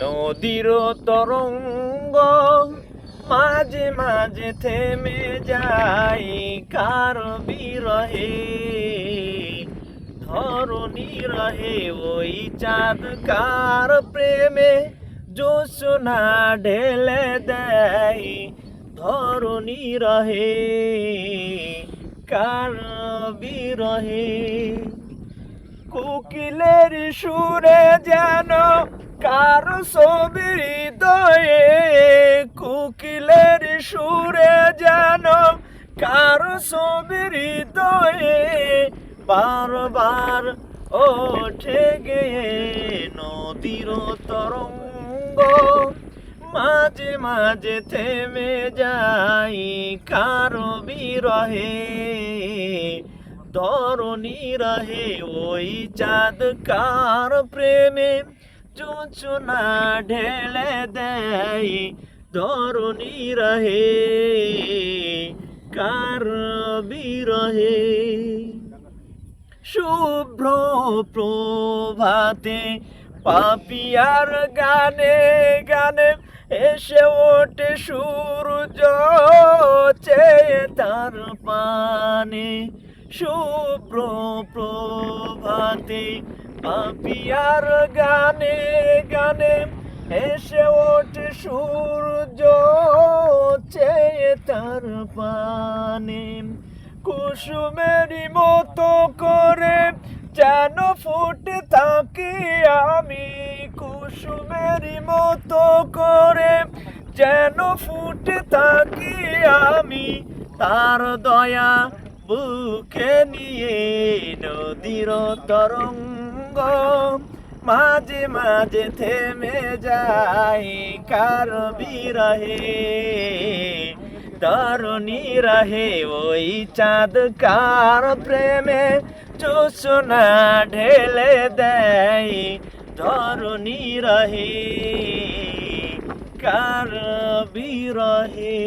নদীর তরঙ্গ মাঝে মাঝে থেমে যায় কার বিরহে, ধরণী রহে ওই চাঁদ কার প্রেমে জোছনা ঢেলে দেয়, ধরণী রহে কার বিরহে। কোকিলের সুরে যেন কার ছবি হৃদয়ে, কোকিলের সুরে যেন কার ছবি হৃদয়ে, বারবার ওঠে গেয়ে নদীর তরঙ্গ মাঝে মাঝে থেমে যাই কার বিরহে, ধরণী রহে ওই চাঁদ কার প্রেমে জোছনা ঢেলে দেয়, ধরণী রহে কার বিরহে। শুভ্র প্রভাতে পাপিয়ার গানে গানে এসে ওঠে সূর্য চেয়ে তার পানে, শুভ্র প্রভাতে পাপিয়ার গানে গানে এসে ওঠে সূর্য চেয়ে তার পানে। কুসুমেরই মতো করে যেন ফুটে থাকি আমি, কুসুমেরই মতো করে যেন ফুটে থাকি আমি, তার দয়া বুকে নিয়ে নদীর তরঙ্গ মাঝে মাঝে থেমে যায় কার বিরহে, ধরণী রহে ওই চাঁদ কার প্রেমে জোছনা ঢেলে দেয়, ধরণী রহে কার বিরহে।